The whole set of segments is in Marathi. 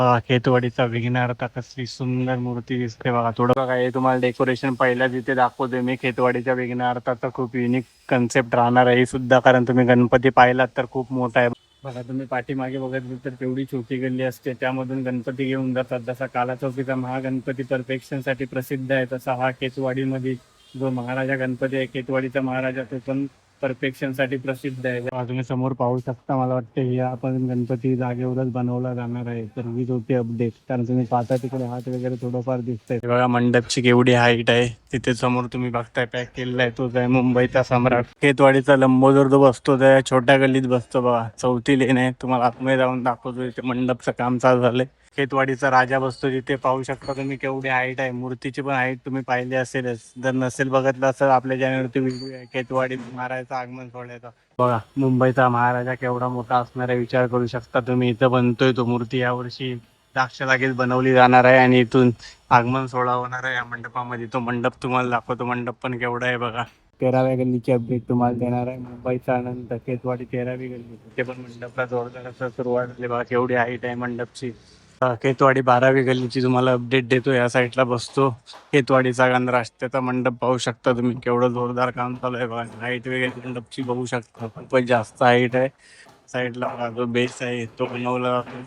खेतवाडीचा विघ्नहर्ता कसली सुंदर मूर्ती दिसते बघा. थोडं बघा, हे तुम्हाला डेकोरेशन पहिल्या जिथे दाखवतोय मी. खेतवाडीच्या विघ्नहर्ताचा खूप युनिक कन्सेप्ट राहणार आहे ही सुद्धा, कारण तुम्ही गणपती पाहिलात तर खूप मोठा आहे बघा. तुम्ही पाठीमागे बघत तर तेवढी छोटी गल्ली असते, त्यामधून गणपती घेऊन जातात. जसा कालाचौकीचा महागणपती परफेक्शनसाठी प्रसिद्ध आहे, तसा हा खेतवाडीमध्ये जो महाराजा गणपती आहे, खेतवाडीचा महाराजा, तो पण परफेक्शन साठी प्रसिद्ध आहे. तुम्ही समोर पाहू शकता, मला वाटतं हे आपण गणपती जागेवरच बनवला जाणार आहे. तर हीच होती अपडेट, कारण तुम्ही पाहता तिकडे हात वगैरे थोडंफार दिसतंय बघा. मंडपची केवढी हाईट आहे, तिथे समोर तुम्ही बघताय पॅक केलेला आहे, तोच आहे मुंबईचा सम्राट. खेतवाडीचा लंबोदर जो बसतो त्या छोट्या गल्लीत बसतो बघा. 4थी लेन आहे, तुम्हाला आतमध्ये जाऊन दाखवतो. इथे मंडपचं काम चालू झालंय. खेतवाडीचा राजा बसतो तिथे पाहू शकता तुम्ही केवढी हाईट आहे. मूर्तीची पण हाईट तुम्ही पाहिली असेलच, जर नसेल बघितलं असेल आपल्या चॅनलवरती व्हिडिओ आहे खेतवाडी महाराजाचं आगमन सोहळ्याचा. बघा मुंबईचा महाराजा केवढा मोठा असणार आहे विचार करू शकता तुम्ही. इथं बनतोय तो मूर्ती, यावर्षी द्राक्ष लागेल बनवली जाणार आहे आणि इथून आगमन सोहळा होणार आहे या मंडपामध्ये. तो मंडप तुम्हाला दाखवतो, मंडप पण केवढा आहे बघा. 13व्या गल्लीची अपडेट तुम्हाला देणार आहे. मुंबईचा आनंद खेतवाडी 13वी गल्ली, ते पण मंडपला जोरदार असं सुरुवात झाली बघा. केवढी हाईट आहे मंडपची. खेतवाडी 12वी गल्लीची तुम्हाला अपडेट देतो. या साईडला बसतो खेतवाडीचा गणराज, त्याचा मंडप पाहू शकता तुम्ही. केवढं जोरदार काम चालू आहे बघा. हाईट वगैरे मंडपची बघू शकता, खूपच जास्त हाईट आहे. साईडला जो बेस आहे तो बनवला जातो.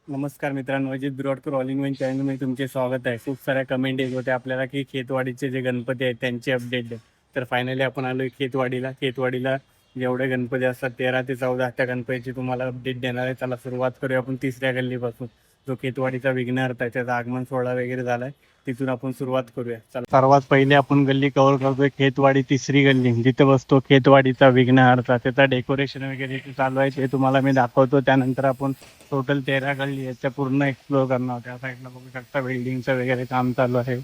नमस्कार मित्रांनो, अजित बिरोडकर ऑलिंग वन चॅनलमध्ये तुमचे स्वागत आहे. खूप साऱ्या कमेंट येत होते आपल्याला की खेतवाडीचे जे गणपती आहेत त्यांची अपडेट द्या. तर फायनली आपण आलोय खेतवाडीला जेवढे गणपती असतात 13 ते 14 त्या गणपतीची तुम्हाला अपडेट देणार आहे. चला सुरुवात करूया आपण 3ऱ्या गल्लीपासून. जो खेतवाडीचा विघ्नहर्ता आहे त्याचा आगमन सोहळा वगैरे झालाय, तिथून आपण सुरुवात करूया. चला, सर्वात पहिले आपण गल्ली कव्हर करतोय खेतवाडी 3री गल्ली, जिथे बसतो खेतवाडीचा विघ्नहर्ता. त्याचा डेकोरेशन वगैरे चालू आहे ते तुम्हाला मी दाखवतो. त्यानंतर आपण टोटल 13 गल्ली आहेत त्या पूर्ण एक्सप्लोर करणार. त्या साईडला बघू शकता बिल्डिंगचं वगैरे काम चालू आहे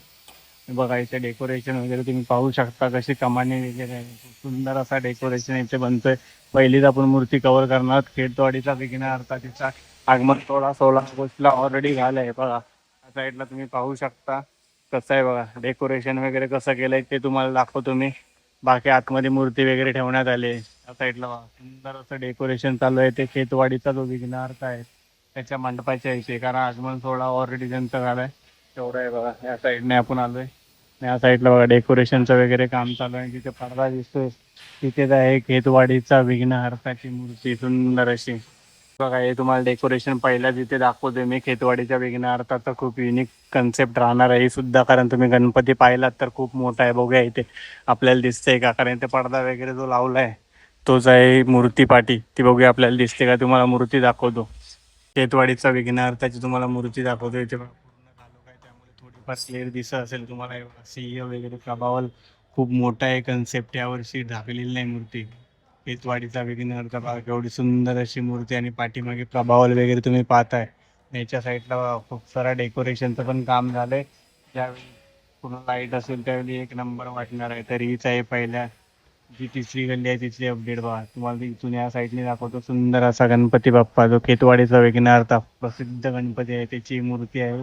बघा. इथे डेकोरेशन वगैरे तुम्ही पाहू शकता, कशी कमानी वगैरे आहे. सुंदर असा डेकोरेशन इथे बनतोय. पहिलीच आपण मूर्ती कव्हर करणार खेतवाडीचा विघ्नहर्ता. तिचा आगमन सोहळा 16 ऑगस्टला ऑलरेडी झालाय बघा. त्या साईडला तुम्ही पाहू शकता कसं आहे बघा, डेकोरेशन वगैरे कसं केलंय ते तुम्हाला दाखवतो मी. बाकी आतमध्ये मूर्ती वगैरे ठेवण्यात आले. त्या साईडला सुंदर असं डेकोरेशन चालू आहे. ते खेतवाडीचा जो विघ्नहर्ता आहे त्याच्या मंडपाच्या इथे, कारण आगमन सोहळा ऑलरेडी त्यांचा झालाय. तेवढं आहे बघा. या साईडने आपण आलोय. या साईडला बघा डेकोरेशनचं वगैरे काम चालू आहे. जिथे पडदा दिसतोय तिथेच आहे खेतवाडीचा विघ्नहर्ताची मूर्ती सुंदर अशी बघा. हे तुम्हाला डेकोरेशन पहिल्या जिथे दाखवतोय मी. खेतवाडीच्या विघ्नहर्ताचा खूप युनिक कन्सेप्ट राहणार आहे ही सुद्धा, कारण तुम्ही गणपती पाहिलात तर खूप मोठा आहे. बघूया इथे आपल्याला दिसतंय का, कारण इथे पडदा वगैरे जो लावलाय तोच आहे मूर्ती पाठी. ती बघूया आपल्याला दिसते का. तुम्हाला मूर्ती दाखवतो, खेतवाडीचा विघ्नहर्ताची तुम्हाला मूर्ती दाखवतो. इथे पूर्ण कालोख आहे त्यामुळे थोडीफार क्लिअर दिसत असेल तुम्हाला. सिंह वगैरे प्रभावल खूप मोठा आहे कन्सेप्ट, यावर्षी झाकलेली नाही मूर्ती. खेतवाडीचा विघ्नहर्ता बघा केवढी सुंदर अशी मूर्ती, आणि पाठीमागे प्रभावल वगैरे तुम्ही पाहताय. याच्या साईडला खूप सारा डेकोरेशनचं पण काम झालंय. ज्यावेळी पूर्ण लाईट असेल त्यावेळी एक नंबर वाटणार आहे. तर हीच आहे पहिल्या जी 3री गल्ली आहे तिथली अपडेट बघा. तुम्हाला इथून या साईडने दाखवतो. सुंदर असा गणपती बाप्पा, जो खेतवाडीचा विघ्नहर्ता प्रसिद्ध गणपती आहे, त्याची मूर्ती आहे.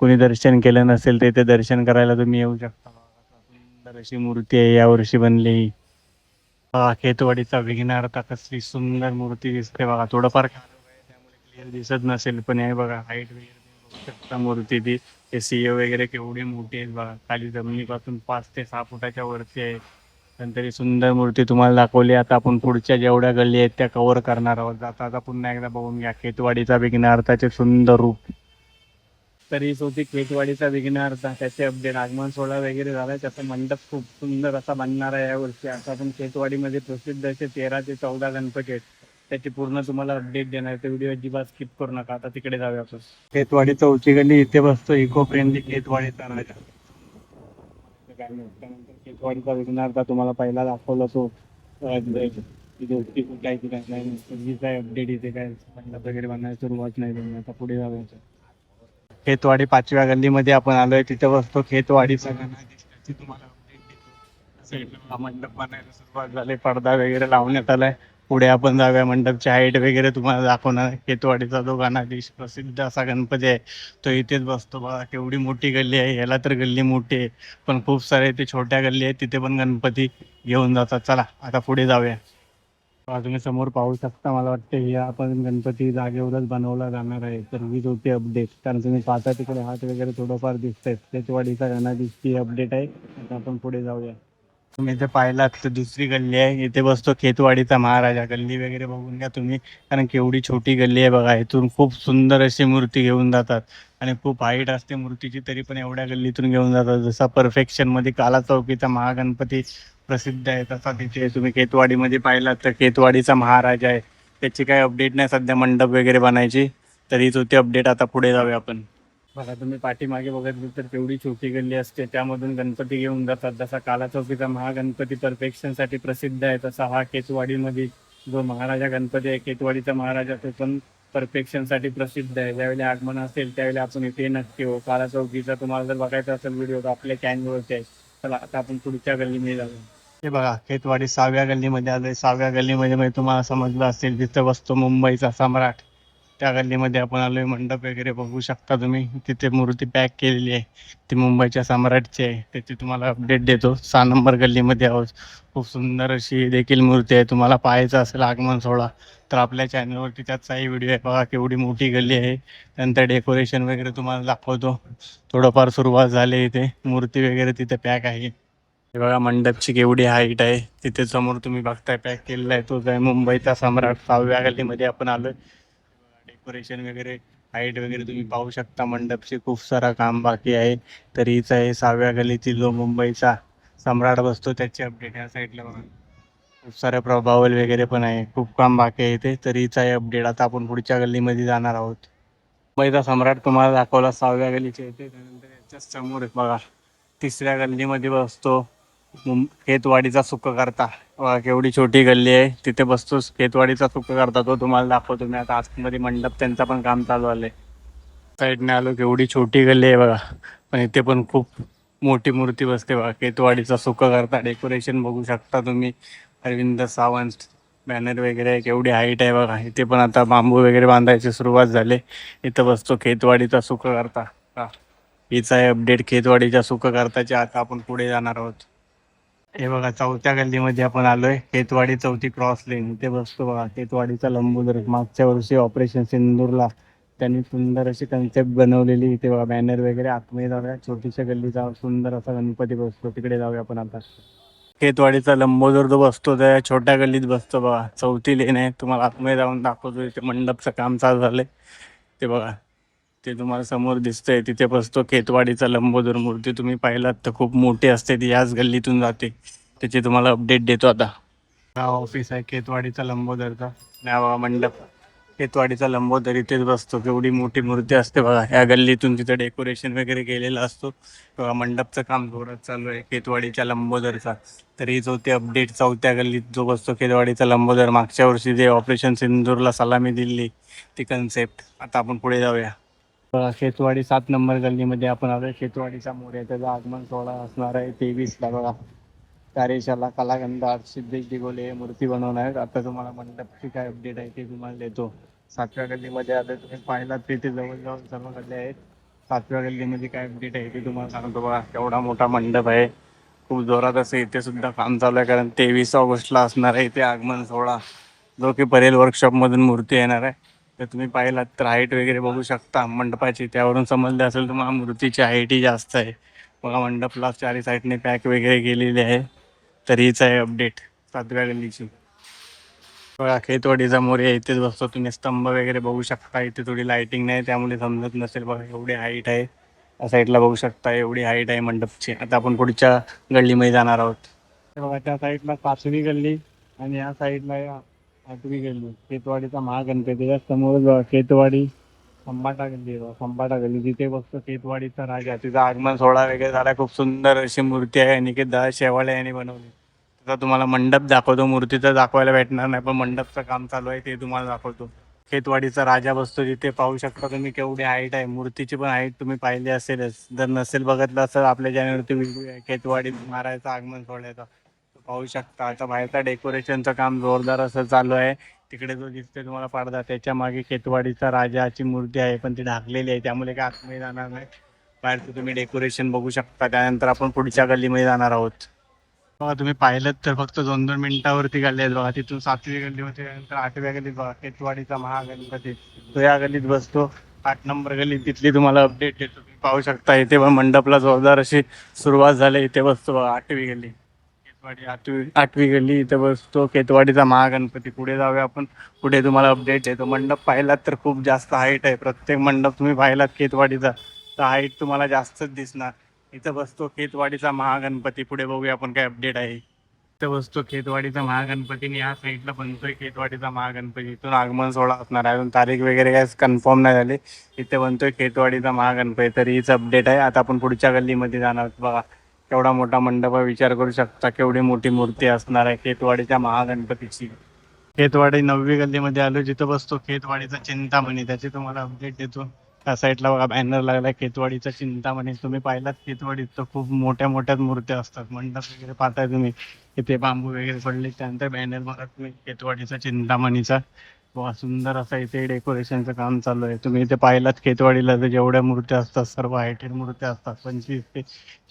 कोणी दर्शन केलं नसेल तर इथे दर्शन करायला तुम्ही येऊ शकता. सुंदर अशी मूर्ती आहे यावर्षी बनलेली. खेतवाडीचा विघ्नहर्ता कसली सुंदर मूर्ती दिसते बघा. थोडंफार काळोख आहे त्यामुळे क्लिअर दिसत नसेल, पण हे बघा हाईट वगैरे तुम्ही बघू शकता मूर्ती ती. हे सिंह वगैरे केवढी मोठी आहेत बघा. खाली जमिनीपासून 5 ते 6 फुटाच्या वरती आहे. पण तरी सुंदर मूर्ती तुम्हाला दाखवली. आता आपण पुढच्या जेवढ्या गल्ली आहेत त्या कव्हर करणार आहोत. जाता आता पुन्हा एकदा बघून घ्या खेतवाडीचा विघ्नहर्ताचे सुंदर रूप. तरीच होती खेतवाडीचा विघ्नहर्ता, त्याचे अपडेट. आगमन सोहळा वगैरे झालाय, त्याचा मंडप खूप सुंदर असा बनणार आहे यावर्षी. आता आपण खेतवाडीमध्ये प्रसिद्ध असे 13 ते 14 गणपती आहेत, त्याची पूर्ण तुम्हाला अपडेट देणार. ते व्हिडिओ अजिबात स्किप करू नका. आता तिकडे जाऊया आपण. खेतवाडी 4ची गल्ली, इथे बसतो इको फ्रेंडली खेतवाडीचा राजा. त्यानंतर खेतवाडीचा विघ्नहर्ता तुम्हाला पहिला दाखवला तो काय अपडेट. इथे काय मंडप वगैरे बनवायला सुरुवात नाही. आता पुढे जाऊया. खेतवाडी 5व्या गल्लीमध्ये आपण आलोय. तिथे बसतो खेतवाडीचा गणराज, त्याची तुम्हाला अपडेट देतो. साईडला मंडप बनायला सुरुवात झाली, पडदा वगैरे लावण्यात आलाय. पुढे आपण जाऊया. मंडपची हाईट वगैरे तुम्हाला दाखवणार आहे. खेतवाडीचा जो गणाधीश प्रसिद्ध असा गणपती आहे तो इथेच बसतो बघा. केवढी मोठी गल्ली आहे. याला तर गल्ली मोठी आहे, पण खूप सारे इथे छोट्या गल्ली आहेत, तिथे पण गणपती घेऊन जातात. चला आता पुढे जाऊया. तुम्ही समोर पाहू शकता, मला वाटतं हे आपण गणपती जागेवरच बनवला जाणार आहे. तर हीच होती अपडेट. कारण तुम्ही पाहता तिकडे हात वगैरे थोडंफार दिसतंय. खेतवाडीचा गणाधीशची अपडेट आहे. आता आपण पुढे जाऊया. तुम्ही इथे पाहिलात तर दुसरी गल्ली आहे. इथे बसतो खेतवाडीचा महाराजा. गल्ली वगैरे बघून घ्या तुम्ही, कारण केवढी छोटी गल्ली आहे बघा. इथून खूप सुंदर अशी मूर्ती घेऊन जातात आणि खूप हाईट असते मूर्तीची, तरी पण एवढ्या गल्लीतून घेऊन जातात. जसा परफेक्शन मध्ये काला चौकीचा महागणपती प्रसिद्ध आहे, तसा तिथे तुम्ही खेतवाडीमध्ये पाहिलात तर खेतवाडीचा महाराजा आहे. त्याची काही अपडेट नाही सध्या, मंडप वगैरे बनायची. तरीच होती अपडेट. आता पुढे जाऊया आपण. बघा तुम्ही पाठीमागे बघितलं तर तेवढी छोटी गल्ली असते, त्यामधून गणपती घेऊन जातात. जसा काला चौकीचा महागणपती परफेक्शनसाठी प्रसिद्ध आहे, तसा हा केतवाडीमध्ये जो महाराजा गणपती आहे, केतवाडीचा महाराजा, तो पण परफेक्शनसाठी प्रसिद्ध आहे. ज्यावेळी आगमन असेल त्यावेळी आपण इथे नक्की हो. काला चौकीचा तुम्हाला जर बघायचा असेल व्हिडिओ तर आपल्या चॅनलवरती आहे. चला आता आपण पुढच्या गल्लीमध्ये जाऊया. हे बघा खेतवाडी 6व्या गल्लीमध्ये आलोय. 6व्या गल्लीमध्ये म्हणजे तुम्हाला समजलं असेल तिथं बसतो मुंबईचा सम्राट. त्या गल्लीमध्ये आपण आलोय. मंडप वगैरे बघू शकता तुम्ही. तिथे मूर्ती पॅक केलेली आहे, ती मुंबईच्या सम्राटची आहे. त्याची तुम्हाला अपडेट देतो. 6 नंबर गल्लीमध्ये आहोत. खूप सुंदर अशी देखील मूर्ती आहे. तुम्हाला पाहायचं असेल आगमन सोहळा तर आपल्या चॅनलवरती त्याचाही व्हिडिओ आहे. बघा केवढी मोठी गल्ली आहे. त्यानंतर डेकोरेशन वगैरे तुम्हाला दाखवतो. थोडंफार सुरुवात झाली. इथे मूर्ती वगैरे तिथे पॅक आहे. हे बघा मंडपची केवढी हाईट आहे. तिथे समोर तुम्ही बघताय पॅक केलेला आहे, तोच आहे मुंबईचा सम्राट. 6व्या गल्लीमध्ये आपण आलोय. डेकोरेशन वगैरे हाईट वगैरे तुम्ही पाहू शकता. मंडपची खूप सारा काम बाकी आहे. तर हीच आहे 6व्या गल्लीतील जो मुंबईचा सम्राट बसतो त्याची अपडेट. या साईडला बघा खूप सारे प्रभावल वगैरे पण आहे. खूप काम बाकी आहे इथे. तर हीच आहे अपडेट. आता आपण पुढच्या गल्लीमध्ये जाणार आहोत. मुंबईचा सम्राट तुम्हाला दाखवला 6व्या गल्लीच्या इथे. त्यानंतर याच्या समोर बघा 3ऱ्या गल्लीमध्ये बसतो खेतवाडीचा सुख करता. केवढी छोटी गल्ली आहे, तिथे बसतो खेतवाडीचा सुख करता. तो तुम्हाला दाखवतो मी आता. आतमध्ये मंडप त्यांचा पण काम चालू आलंय. साईडने आलो. केवढी छोटी गल्ली आहे बघा, पण इथे पण खूप मोठी मूर्ती बसते बघा. केतवाडीचा सुख करता. डेकोरेशन बघू शकता तुम्ही. अरविंद सावंत बॅनर वगैरे आहे. केवढी हाईट आहे बघा. इथे पण आता बांबू वगैरे बांधायची सुरुवात झाली. इथं बसतो खेतवाडीचा सुख करता. हीच आहे अपडेट खेतवाडीच्या सुख करताची. आता आपण पुढे जाणार आहोत. हे बघा 4थ्या गल्लीमध्ये आपण आलोय. खेतवाडी 4थी क्रॉस लेन. इथे बसतो बघा खेतवाडीचा लंबोदर. मागच्या वर्षी ऑपरेशन सिंदूरला त्यांनी सुंदर अशी कन्सेप्ट बनवलेली. इथे बघा बॅनर वगैरे. आतमध्ये जाऊया. छोटीशा गल्लीचा सुंदर असा गणपती बसतो, तिकडे जाऊया आपण आता. खेतवाडीचा लंबोदर जो बसतो त्या छोट्या गल्लीत बसतो बघा. 4थी लेन आहे. तुम्हाला आतमध्ये जाऊन दाखवतो. इथे मंडपचं काम चालू झालंय ते बघा. ते तुम्हाला समोर दिसतंय. तिथे बसतो खेतवाडीचा लंबोदर. मूर्ती तुम्ही पाहिलात तर खूप मोठी असते. ती याच गल्लीतून जाते. त्याची तुम्हाला अपडेट देतो आता. हा ऑफिस आहे खेतवाडीचा लंबोदरचा. हा मंडप खेतवाडीचा लंबोदर इथेच बसतो. केवढी मोठी मूर्ती असते बघा. या गल्लीतून तिथं डेकोरेशन वगैरे केलेलं असतो बघा. मंडपचं काम जोरात चालू आहे खेतवाडीच्या लंबोदरचा. तर हीच होती अपडेट. 4थ्या गल्लीत जो बसतो खेतवाडीचा लंबोदर. मागच्या वर्षी जे ऑपरेशन सिंदूरला सलामी दिली ती कन्सेप्ट. आता आपण पुढे जाऊया. खेतवाडी 7 नंबर गल्लीमध्ये आपण आलोय. खेतवाडीचा मोर्या त्याचा आगमन सोहळा असणार आहे 23ला बघा. कार्यशाला कलागंध सिद्धेश दिगोले मूर्ती बनवणार आहेत. आता तुम्हाला मंडपची काय अपडेट आहे ते तुम्हाला देतो. 7व्या गल्लीमध्ये आता तुम्ही पाहिलात तिथे जवळजवळ सर्व गल्ली आहेत. 7व्या गल्लीमध्ये काय अपडेट आहे ते तुम्हाला सांगतो बघा. केवढा मोठा मंडप आहे. खूप जोरात असं इथे सुद्धा काम चालू आहे, कारण 23 ऑगस्टला असणार आहे इथे आगमन सोहळा, जो की परेल वर्कशॉपमधून मूर्ती येणार आहे. तर तुम्ही पाहिलात तर हाईट वगैरे बघू शकता मंडपाची. त्यावरून समजलं असेल तुम्हाला मूर्तीची हाईटही जास्त आहे बघा. मंडपला 4 साईडने पॅक वगैरे केलेली आहे. तर हीच आहे अपडेट 7व्या गल्लीची. बघा खेतवाडीचा मोर्या इथेच बसतो. तुम्ही स्तंभ वगैरे बघू शकता. इथे थोडी लाईटिंग नाही त्यामुळे समजत नसेल बघा. एवढी हाईट आहे. या साईडला बघू शकता एवढी हाईट आहे मंडपची. आता आपण पुढच्या गल्लीमध्ये जाणार आहोत. बघा त्या साईडला 5वी गल्ली आणि या साईडला 8वी गल्ली. खेतवाडीचा महागणपती समोर खेतवाडी खंबाटा गल्ली. खंबाटा गल्ली तिथे बसतो खेतवाडीचा राजा. तिचा आगमन सोहळा वगैरे झाला. खूप सुंदर अशी मूर्ती आहे. निकेत दादा शेवाळे यांनी बनवली. आता तुम्हाला मंडप दाखवतो. मूर्तीचं दाखवायला भेटणार नाही, पण मंडपचं काम चालू आहे ते तुम्हाला दाखवतो. खेतवाडीचा राजा बसतो तिथे पाहू शकता तुम्ही. केवढी हाईट आहे. मूर्तीची पण हाईट तुम्ही पाहिली असेलच. जर नसेल बघितलं असेल आपल्या चॅनलवरती व्हिडिओ आहे खेतवाडी महाराजाचं आगमन सोहळ्याचा, पाहू शकता. आता बाहेरचा डेकोरेशनचं काम जोरदार असं चालू आहे. तिकडे जो दिसतोय तुम्हाला पडदा, त्याच्या मागे खेतवाडीचा राजाची मूर्ती आहे, पण ती ढाकलेली आहे त्यामुळे काय आतमध्ये जाणार नाही. बाहेरचं तुम्ही डेकोरेशन बघू शकता. त्यानंतर आपण पुढच्या गल्लीमध्ये जाणार आहोत. बघा तुम्ही पाहिलं तर फक्त 2-2 मिनिटावरती गल्ली आहेत बघा. तिथून 7वी गल्ली होते, त्यानंतर 8व्या गल्लीत बघा केतवाडीचा महागणपती तो या गल्लीत बसतो. 8 नंबर गल्ली तिथली तुम्हाला अपडेट देतो. तुम्ही पाहू शकता इथे पण मंडपला जोरदार अशी सुरुवात झाली. इथे बसतो बघा 8वी गल्ली केतवाडी. 8वी गल्ली इथे बसतो केतवाडीचा महागणपती. पुढे जाऊया आपण. पुढे तुम्हाला अपडेट देतो. मंडप पाहिलात तर खूप जास्त हाईट आहे. प्रत्येक मंडप तुम्ही पाहिलात केतवाडीचा तर हाईट तुम्हाला जास्तच दिसणार. इथं बसतो खेतवाडीचा महागणपती. पुढे बघूया आपण काय अपडेट आहे. इथं बसतो खेतवाडीचा महागणपती आणि या साईडला बनतोय खेतवाडीचा महागणपती. इथून आगमन सोहळा असणार आहे. अजून तारीख वगैरे काय कन्फर्म नाही झाली. इथे बनतोय खेतवाडीचा महागणपती. तर हीच अपडेट आहे. आता आपण पुढच्या गल्लीमध्ये जाणार. बघा केवढा मोठा मंडप आहे. विचार करू शकता केवढी मोठी मूर्ती असणार आहे खेतवाडीच्या महागणपतीची. खेतवाडी 9वी गल्लीमध्ये आलो. जिथं बसतो खेतवाडीचा चिंतामणी. त्याची तुम्हाला अपडेट देतो. त्या साईडला बघा बॅनर लागलाय केतवाडीचा चिंतामणी. तुम्ही पाहिलात केतवाडीत तर खूप मोठ्या मोठ्या मूर्त्या असतात. मंडप वगैरे पाहताय तुम्ही. इथे बांबू वगैरे पडले. त्यानंतर बॅनर बघा तुम्ही केतवाडीचा चिंतामणीचा. बघा सुंदर असं इथे डेकोरेशनचं काम चालू आहे. तुम्ही इथे पाहिलात केतवाडीला तर जेवढ्या मूर्त्या असतात सर्व हायटेड मूर्त्या असतात. 25 ते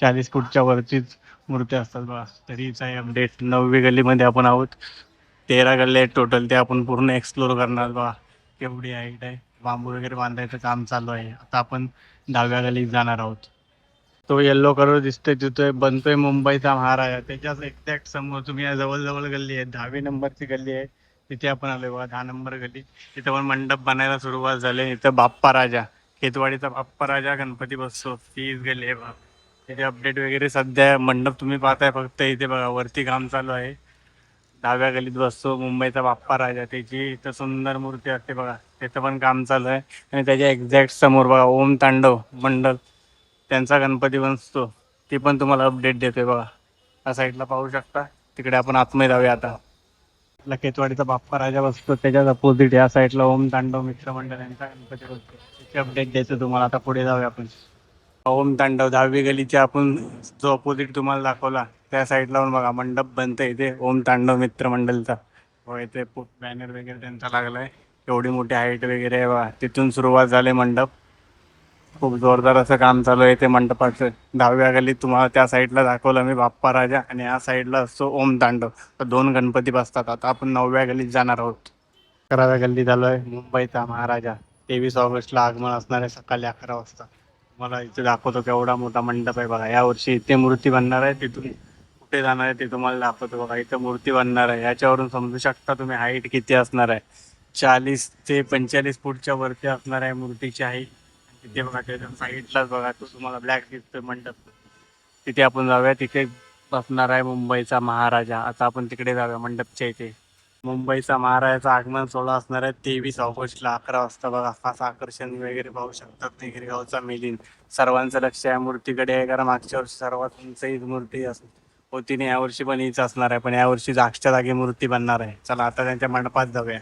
40 फूटच्या वरतीच मूर्त्या असतात बघा. तरीच आहे अपडेट. 9वी गल्लीमध्ये आपण आहोत. 13 गल्ले आहेत टोटल. ते आपण पूर्ण एक्सप्लोर करणार बघा. केवढी हाईट आहे. बांबू वगैरे बांधायचं काम चालू आहे. आता आपण 10व्या गल्लीत जाणार आहोत. तो येल्लो कलर दिसतोय तिथं बनतोय मुंबईचा महाराजा. त्याच्याच एक्झॅक्ट समोर तुम्ही या जवळ गल्ली आहे. 10वी नंबरची गल्ली आहे. तिथे आपण आलोय बघा. 10 नंबर गल्ली. तिथे पण मंडप बनायला सुरुवात झाली. इथं बाप्पा राजा खेतवाडीचा बाप्पा राजा गणपती बसतो. तीच गल्ली आहे बघा. तिथे अपडेट वगैरे सध्या मंडप तुम्ही पाहताय फक्त. इथे बघा वरती काम चालू आहे. 10व्या गल्लीत बसतो मुंबईचा बाप्पा राजा. त्याची इथं सुंदर मूर्ती असते बघा. त्याचं पण काम चालू आहे. आणि त्याच्या एक्झॅक्ट समोर बघा ओम तांडव मंडल त्यांचा गणपती बसतो. ती पण तुम्हाला अपडेट देतोय बघा. या साईडला पाहू शकता. तिकडे आपण आतमध्ये जाऊया आता. आपला केतवाडीचा बाप्पा राजा बसतो. त्याच्याच अपोजिट या साईडला ओम तांडव मित्रमंडळ यांचा गणपती बसतो. त्याची अपडेट द्यायचं तुम्हाला. आता पुढे जाऊया आपण. ओम तांडव 10वी गलीचे आपण जो अपोजिट तुम्हाला दाखवला त्या साईडला पण बघा मंडप बनतंय. इथे ओम तांडव मित्र मंडळचा हो इथे बॅनर वगैरे त्यांचा लागलाय. एवढी मोठी हाईट वगैरे आहे बघा. तिथून सुरुवात झाली मंडप. खूप जोरदार असं काम चालू आहे ते मंडपाचं. 10व्या गल्लीत तुम्हाला त्या साईडला दाखवलं मी बाप्पा राजा आणि या साईडला असतो ओम तांडव. तर 2 गणपती बसतात. आता आपण 9व्या गल्लीत जाणार आहोत. 11व्या गल्लीत आलोय. मुंबईचा महाराजा 23 ऑगस्टला आगमन असणार आहे सकाळी 11 वाजता. मला इथे दाखवतो केवढा मोठा मंडप आहे बघा. यावर्षी इथे मूर्ती बनणार आहे. तिथून कुठे जाणार आहे ते तुम्हाला दाखवतो बघा. इथं मूर्ती बनणार आहे. याच्यावरून समजू शकता तुम्ही हाईट किती असणार आहे. 40 ते 45 फूटच्या वरती असणार आहे मूर्तीची हाईट. तिथे बघा त्याच्या साईडलाच बघा तो तुम्हाला ब्लॅक दिसतोय मंडप. तिथे आपण जाऊया. तिथे बसणार आहे मुंबईचा महाराजा. आता आपण तिकडे जाऊया मंडपच्या इथे. मुंबईचा महाराजाचं आगमन सोहळा असणार आहे 23 ऑगस्टला 11 वाजता बघा. खास आकर्षण वगैरे पाहू शकतात. गिरगावचा मिलिंद. सर्वांचं लक्ष या मूर्तीकडे आहे कारण मागच्या वर्षी सर्वात उंच हीच मूर्ती होती नाही. यावर्षी पण हीच असणार आहे. पण यावर्षी जागच्या जागी मूर्ती बनणार आहे. चला आता त्यांच्या मंडपात जाऊया.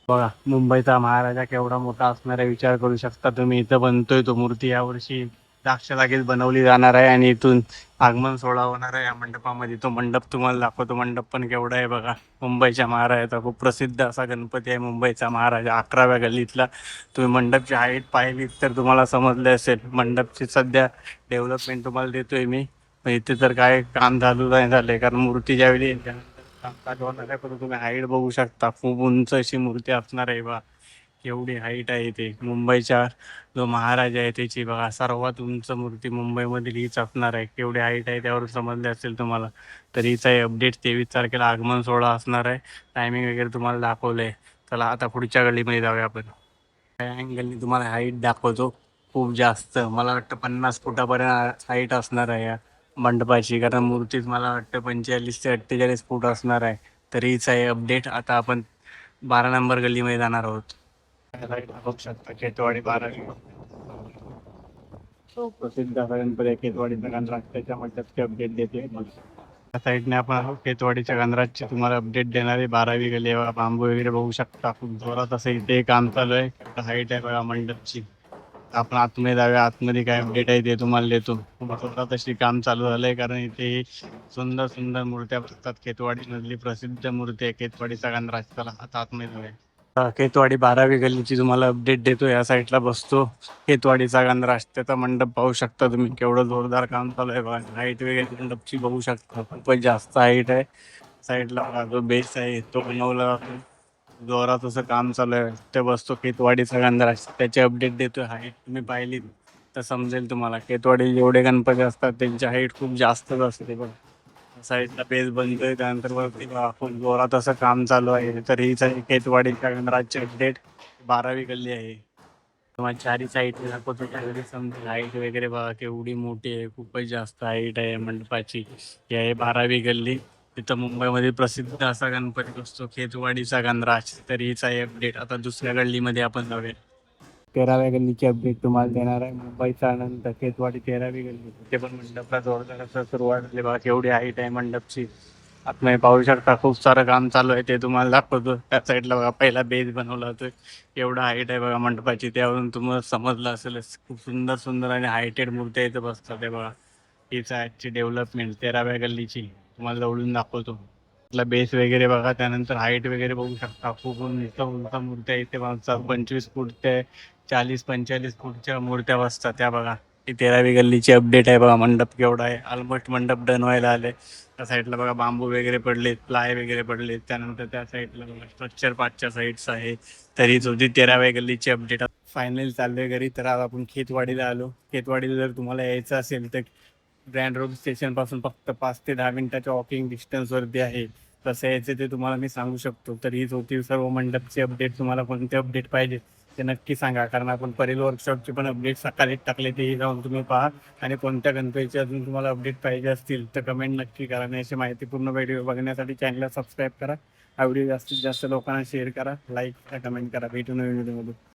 बघा मुंबईचा महाराजा केवढा मोठा असणार आहे विचार करू शकता तुम्ही. इथं बनतोय तो मूर्ती. यावर्षी जागच्या जागीच बनवली जाणार आहे आणि इथून आगमन सोहळा होणार आहे या मंडपामध्ये. तो मंडप तुम्हाला दाखवतो. मंडप पण केवढा आहे बघा. मुंबईच्या महाराजाचा खूप प्रसिद्ध असा गणपती आहे मुंबईचा महाराजा. 11व्या गल्लीतला. तुम्ही मंडपची हाईट पाहिली तर तुम्हाला समजले असेल. मंडपची सध्या डेव्हलपमेंट तुम्हाला देतोय मी. पण इथे तर काय काम चालू नाही झालंय कारण मूर्ती ज्यावेळी त्यानंतर कामकाज होणार आहे. पण तुम्ही हाईट बघू शकता. खूप उंच अशी मूर्ती असणार आहे बघा. केवढी हाईट आहे इथे. मुंबईच्या जो महाराजा आहे त्याची बघा सर्वात उंच मूर्ती मुंबईमधील हीच असणार आहे. केवढी हाईट आहे त्यावर समजले असेल तुम्हाला. तर हीच आहे अपडेट. 23 तारखेला आगमन सोहळा असणार आहे. टायमिंग वगैरे तुम्हाला दाखवलंय. चला आता पुढच्या गल्लीमध्ये जाऊया आपण. अँगलनी तुम्हाला हाईट दाखवतो. खूप जास्त मला वाटतं 50 फुटापर्यंत हाईट असणार आहे या मंडपाची. कारण मूर्तीच मला वाटतं 45 ते 48 फूट असणार आहे. तर हीच आहे अपडेट. आता आपण 12 नंबर गल्लीमध्ये जाणार आहोत. बघू शकता केतवाडी 12वी प्रसिद्ध असा गणपती आहे केतवाडीचा गणराज. त्याच्या मध्यस्थी अपडेट देते. त्या साईडने आपण केतवाडीच्या गणराजची तुम्हाला अपडेट देणार आहे. 12वी गल्ली बघा. बांबू वगैरे बघू शकता. खूप जोरात असं इथे काम चालू आहे. हाईट आहे बघा मंडपची. आपण आतमध्ये जाऊया. आतमध्ये काय अपडेट आहे ते तुम्हाला देतो. जोरात अशी काम चालू झालंय कारण इथे सुंदर सुंदर मूर्त्या बसतात. केतवाडी मधली प्रसिद्ध मूर्ती आहे केतवाडीचा गणराज. चला आता आतमध्ये जाऊया. खेतवाडी 12वी गल्लीची तुम्हाला अपडेट देतो. या साईडला बसतो खेतवाडीचा गणराज. त्याचा मंडप पाहू शकता तुम्ही, केवढं जोरदार काम चालू आहे बघा. हाईट वगैरे मंडपची बघू शकता, खूपच जास्त हाईट आहे. साईडला बघा जो बेस आहे तो बनवला जातो, जोरात असं काम चालू आहे. ते बसतो खेतवाडीचा गणराज, त्याची अपडेट देतोय. हाईट तुम्ही पाहिली तर समजेल तुम्हाला, खेतवाडी जेवढे गणपती असतात त्यांची हाईट खूप जास्तच असते बघा. साईडला बेस बनतोय, त्यानंतर वरती खूप जोरात असं काम चालू आहे. तर हीच आहे खेतवाडीच्या गणराजची अपडेट. 12वी गल्ली आहे. तुम्हाला चारी साईड दाखवतो त्यावेळी समजेल. हाईट वगैरे बघा केवढी मोठी आहे, खूपच जास्त हाईट आहे मंडपाची. ही आहे 12वी गल्ली. तिथं मुंबईमध्ये प्रसिद्ध असा गणपती असतो खेतवाडीचा गणराज. तर हीच आहे अपडेट. आता दुसऱ्या गल्लीमध्ये आपण जाऊया. 13व्या गल्लीची अपडेट तुम्हाला देणार आहे. मुंबईचा आनंद खेतवाडी 13वी गल्ली. ते पण मंडपला जोरदार असं सुरुवात झाली बघा. केवढी हाईट आहे मंडपची, आतमध्ये पाहू शकता. खूप सारं काम चालू आहे, ते तुम्हाला दाखवतो. त्या साईडला बघा पहिला बेस बनवला होता, एवढा हाईट आहे बघा मंडपाची. त्यावरून तुम्हाला समजलं असेलच, खूप सुंदर सुंदर आणि हायटेड मूर्त्या इथं बसतात. ते बघा, हीच आजची डेव्हलपमेंट 13व्या गल्लीची. तुम्हाला जवळून दाखवतो. बेस वगैरे बघा, त्यानंतर हाईट वगैरे बघू शकता. खूप उंच उंच मूर्त्या इथे बसतात. 25 फूट ते 40-45 फूटच्या मूर्त्या बसतात त्या बघा. ही 13वी गल्लीची अपडेट आहे बघा. मंडप केवढा आहे, ऑलमोस्ट मंडप डन व्हायला आले. त्या साईडला बघा बांबू वगैरे पडलेत, प्लाय वगैरे पडलेत. त्यानंतर त्या साईडला बघा स्ट्रक्चर 5च्या साईड्स आहे. तरीच होती 13व्या गल्लीची अपडेट. फायनल चाललोय घरी. तर आज आपण खेतवाडीला आलो. खेतवाडीला जर तुम्हाला यायचं असेल तर ग्रँड रोड स्टेशन पासून फक्त 5 ते 10 मिनिटाच्या वॉकिंग डिस्टन्स वरती आहे. कसं यायचं ते तुम्हाला मी सांगू शकतो. तर हीच होती सर्व मंडपची अपडेट. तुम्हाला कोणते अपडेट पाहिजे ते नक्की सांगा, कारण आपण परेल वर्कशॉपचे पण अपडेट सकाळी टाकले, तेही जाऊन तुम्ही पहा. आणि कोणत्या गणपतीचे अजून तुम्हाला अपडेट पाहिजे असतील तर कमेंट नक्की करा. आणि अशी माहितीपूर्ण व्हिडिओ बघण्यासाठी चॅनलला सबस्क्राईब करा. हा व्हिडिओ जास्तीत जास्त लोकांना शेअर करा, लाईक करा, कमेंट करा. भेटू नवीन व्हिडिओमध्ये.